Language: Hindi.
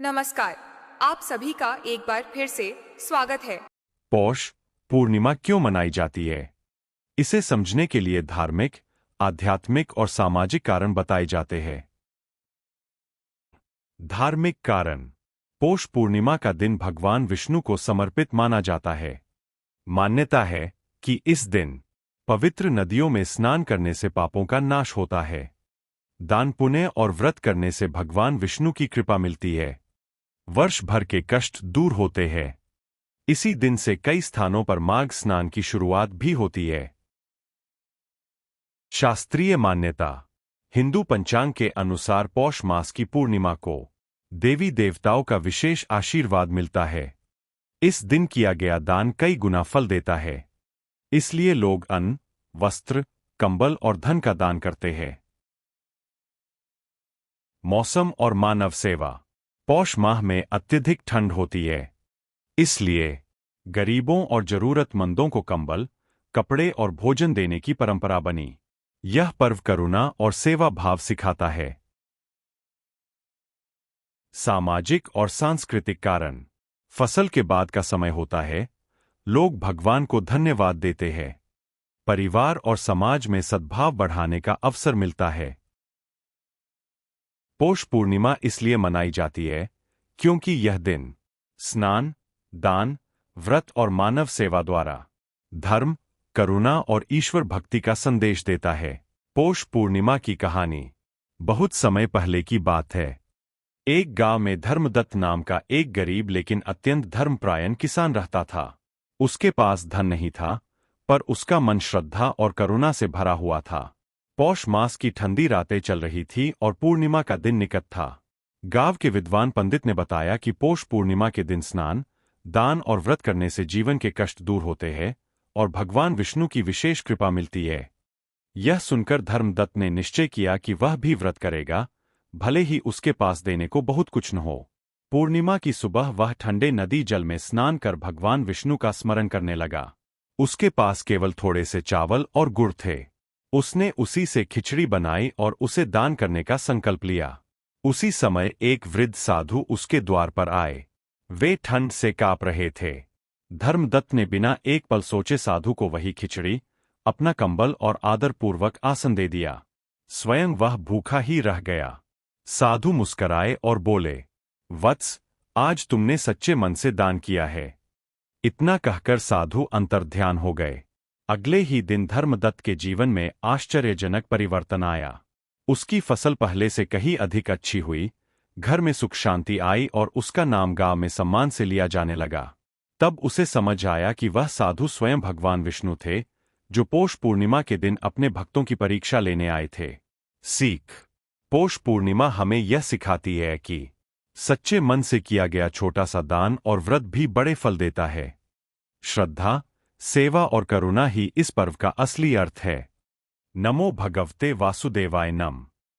नमस्कार। आप सभी का एक बार फिर से स्वागत है। पौष पूर्णिमा क्यों मनाई जाती है? इसे समझने के लिए धार्मिक, आध्यात्मिक और सामाजिक कारण बताए जाते हैं। धार्मिक कारण। पौष पूर्णिमा का दिन भगवान विष्णु को समर्पित माना जाता है। मान्यता है कि इस दिन पवित्र नदियों में स्नान करने से पापों का नाश होता है। दान पुण्य और व्रत करने से भगवान विष्णु की कृपा मिलती है। वर्ष भर के कष्ट दूर होते हैं। इसी दिन से कई स्थानों पर माघ स्नान की शुरुआत भी होती है। शास्त्रीय मान्यता। हिंदू पंचांग के अनुसार पौष मास की पूर्णिमा को देवी देवताओं का विशेष आशीर्वाद मिलता है। इस दिन किया गया दान कई गुना फल देता है। इसलिए लोग अन्न, वस्त्र, कंबल और धन का दान करते हैं। मौसम और मानव सेवा। पौष माह में अत्यधिक ठंड होती है। इसलिए गरीबों और जरूरतमंदों को कंबल, कपड़े और भोजन देने की परंपरा बनी। यह पर्व करुणा और सेवा भाव सिखाता है। सामाजिक और सांस्कृतिक कारण। फसल के बाद का समय होता है। लोग भगवान को धन्यवाद देते हैं। परिवार और समाज में सद्भाव बढ़ाने का अवसर मिलता है। पौष पूर्णिमा इसलिए मनाई जाती है क्योंकि यह दिन स्नान, दान, व्रत और मानव सेवा द्वारा धर्म, करुणा और ईश्वर भक्ति का संदेश देता है। पौष पूर्णिमा की कहानी बहुत समय पहले की बात है। एक गांव में धर्मदत्त नाम का एक गरीब लेकिन अत्यंत धर्मपरायण किसान रहता था। उसके पास धन नहीं था, पर उसका मन श्रद्धा और करुणा से भरा हुआ था। पौष मास की ठंडी रातें चल रही थी और पूर्णिमा का दिन निकट था। गांव के विद्वान पंडित ने बताया कि पौष पूर्णिमा के दिन स्नान, दान और व्रत करने से जीवन के कष्ट दूर होते हैं और भगवान विष्णु की विशेष कृपा मिलती है। यह सुनकर धर्मदत्त ने निश्चय किया कि वह भी व्रत करेगा, भले ही उसके पास देने को बहुत कुछ न हो। पूर्णिमा की सुबह वह ठंडे नदी जल में स्नान कर भगवान विष्णु का स्मरण करने लगा। उसके पास केवल थोड़े से चावल और गुड़ थे। उसने उसी से खिचड़ी बनाई और उसे दान करने का संकल्प लिया। उसी समय एक वृद्ध साधु उसके द्वार पर आए। वे ठंड से कांप रहे थे। धर्मदत्त ने बिना एक पल सोचे साधु को वही खिचड़ी, अपना कंबल और आदरपूर्वक आसन दे दिया। स्वयं वह भूखा ही रह गया। साधु मुस्कराए और बोले, वत्स, आज तुमने सच्चे मन से दान किया है। इतना कहकर साधु अंतर्ध्यान हो गए। अगले ही दिन धर्मदत्त के जीवन में आश्चर्यजनक परिवर्तन आया। उसकी फसल पहले से कहीं अधिक अच्छी हुई, घर में सुख शांति आई और उसका नाम गांव में सम्मान से लिया जाने लगा। तब उसे समझ आया कि वह साधु स्वयं भगवान विष्णु थे, जो पौष पूर्णिमा के दिन अपने भक्तों की परीक्षा लेने आए थे। सीख। पौष पूर्णिमा हमें यह सिखाती है कि सच्चे मन से किया गया छोटा सा दान और व्रत भी बड़े फल देता है। श्रद्धा, सेवा और करुणा ही इस पर्व का असली अर्थ है। नमो भगवते वासुदेवाय नमः।